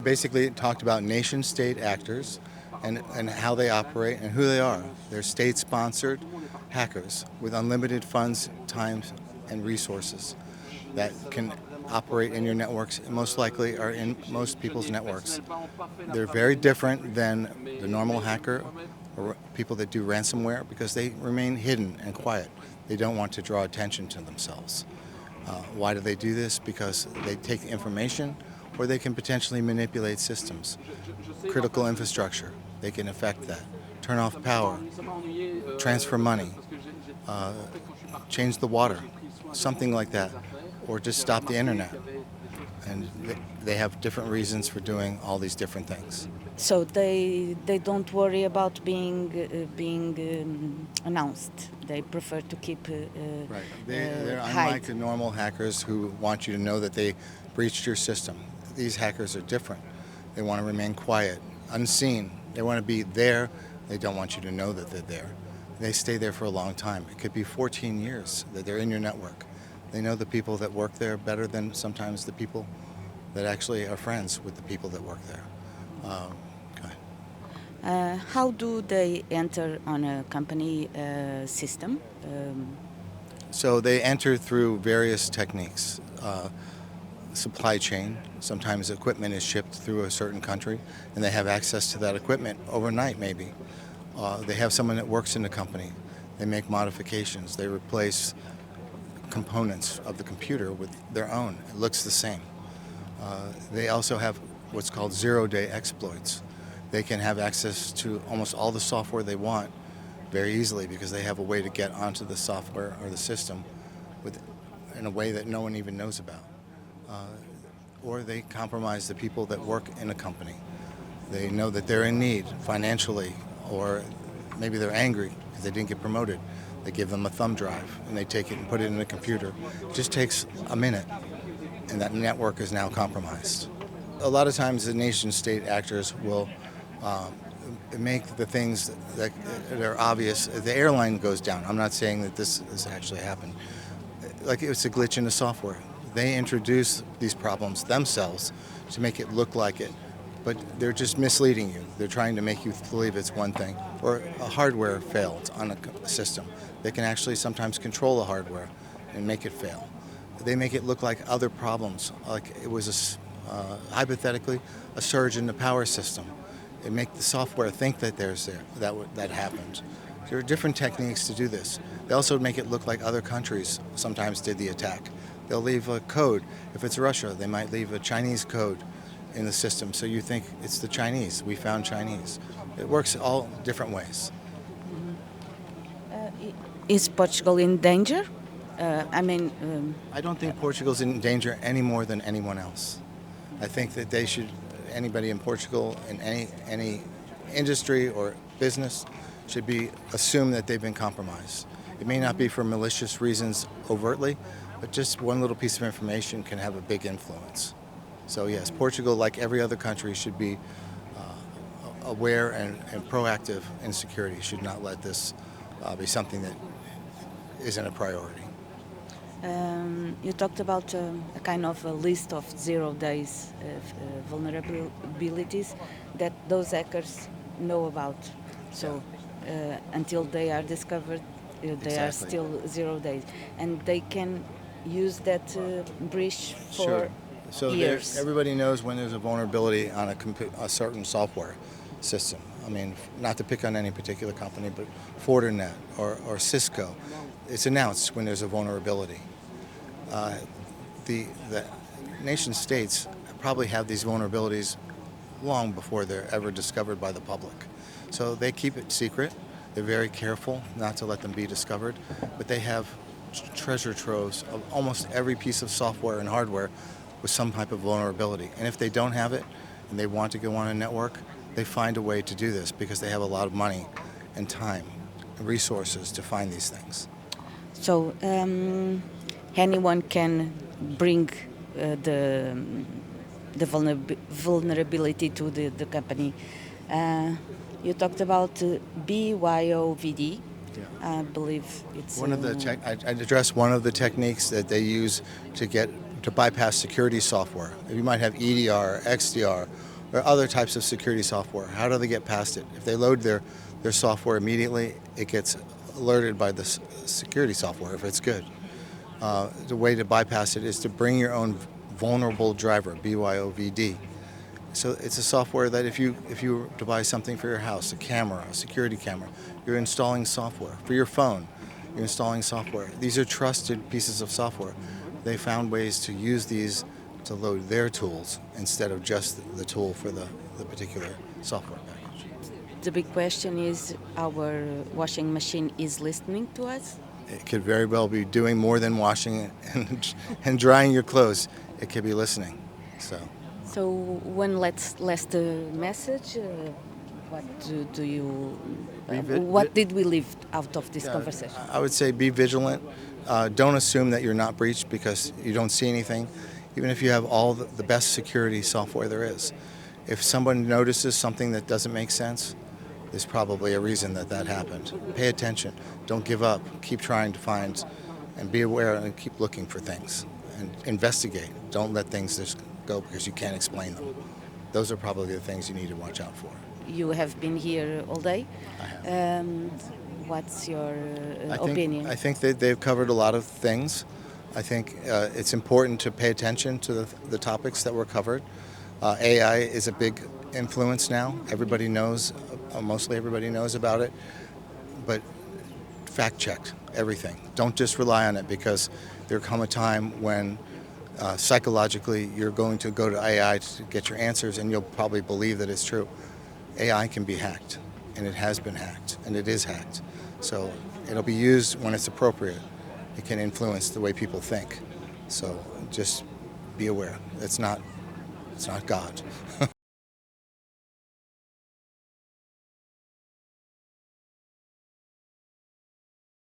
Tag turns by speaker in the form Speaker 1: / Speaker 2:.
Speaker 1: Basically, it talked about nation-state actors and how they operate and who they are. They're state-sponsored hackers with unlimited funds, time, and resources that can operate in your networks and most likely are in most people's networks. They're very different than the normal hacker or people that do ransomware because they remain hidden and quiet. They don't want to draw attention to themselves. Why do they do this? Because they take information or they can potentially manipulate systems, critical infrastructure. They can affect that, turn off power, transfer money, change the water, something like that, or just stop the internet. And they have different reasons for doing all these different things.
Speaker 2: So they don't worry about being announced. They prefer to keep
Speaker 1: Right. They're
Speaker 2: hide.
Speaker 1: unlike the normal hackers who want you to know that they breached your system. These hackers are different. They want to remain quiet, unseen. They want to be there. They don't want you to know that they're there. They stay there for a long time. It could be 14 years that they're in your network. They know the people that work there better than sometimes the people that actually are friends with the people that work there.
Speaker 2: How do they enter on a company system?
Speaker 1: So they enter through various techniques. Supply chain. Sometimes equipment is shipped through a certain country, and they have access to that equipment overnight maybe. They have someone that works in the company. They make modifications. They replace components of the computer with their own. It looks the same. They also have what's called zero-day exploits. They can have access to almost all the software they want very easily because they have a way to get onto the software or the system in a way that no one even knows about. Or they compromise the people that work in a company. They know that they're in need financially, or maybe they're angry because they didn't get promoted. They give them a thumb drive and they take it and put it in the computer. It just takes a minute and that network is now compromised. A lot of times the nation-state actors will make the things that are obvious. The airline goes down. I'm not saying that this has actually happened. Like it's a glitch in the software. They introduce these problems themselves to make it look like it, but they're just misleading you. They're trying to make you believe it's one thing. Or a hardware failed on a system. They can actually sometimes control the hardware and make it fail. They make it look like other problems, like it was hypothetically a surge in the power system. They make the software think that that happened. There are different techniques to do this. They also make it look like other countries sometimes did the attack. They'll leave a code. If it's Russia, they might leave a Chinese code in the system, so you think it's the Chinese. We found Chinese. It works all different ways.
Speaker 2: Is Portugal in danger?
Speaker 1: I don't think Portugal's in danger any more than anyone else. I think that anybody in Portugal in any industry or business should assume that they've been compromised. It may not be for malicious reasons overtly, but just one little piece of information can have a big influence. So yes, Portugal, like every other country, should be aware and proactive in security. Should not let this be something that isn't a priority.
Speaker 2: You talked about a kind of a list of 0 days vulnerabilities that those hackers know about. So until they are discovered, they are still 0 days, and they can use that breach for
Speaker 1: Sure. So
Speaker 2: years.
Speaker 1: Everybody knows when there's a vulnerability on a certain software system. I mean, not to pick on any particular company, but Fortinet or Cisco, it's announced when there's a vulnerability. The nation states probably have these vulnerabilities long before they're ever discovered by the public. So they keep it secret. They're very careful not to let them be discovered, but they have treasure troves of almost every piece of software and hardware with some type of vulnerability. And if they don't have it and they want to go on a network, they find a way to do this because they have a lot of money and time and resources to find these things.
Speaker 2: So anyone can bring the vulnerability to the company. You talked about BYOVD.
Speaker 1: Yeah.
Speaker 2: I believe it's
Speaker 1: I addressed one of the techniques that they use to bypass security software. You might have EDR, XDR, or other types of security software. How do they get past it? If they load their software immediately, it gets alerted by the security software if it's good. The way to bypass it is to bring your own vulnerable driver, BYOVD. So it's a software that if you were to buy something for your house, a camera, a security camera, you're installing software. For your phone, you're installing software. These are trusted pieces of software. They found ways to use these to load their tools instead of just the tool for the particular software package.
Speaker 2: The big question is, our washing machine is listening to us?
Speaker 1: It could very well be doing more than washing and drying your clothes. It could be listening.
Speaker 2: So one last message. What do you? What did we leave out of this conversation?
Speaker 1: I would say be vigilant. Don't assume that you're not breached because you don't see anything, even if you have all the best security software there is. If someone notices something that doesn't make sense, there's probably a reason that happened. Pay attention. Don't give up. Keep trying to find and be aware and keep looking for things and investigate. Don't let things just go because you can't explain them. Those are probably the things you need to watch out for.
Speaker 2: You have been here all day.
Speaker 1: I have.
Speaker 2: What's your opinion?
Speaker 1: I think that they've covered a lot of things. I think it's important to pay attention to the topics that were covered. AI is a big influence now. Everybody knows, mostly everybody knows about it. But fact check everything. Don't just rely on it because there'll come a time when psychologically you're going to go to AI to get your answers and you'll probably believe that it's true. AI can be hacked, and it has been hacked, and it is hacked. So it'll be used when it's appropriate. It can influence the way people think. So just be aware. It's not God.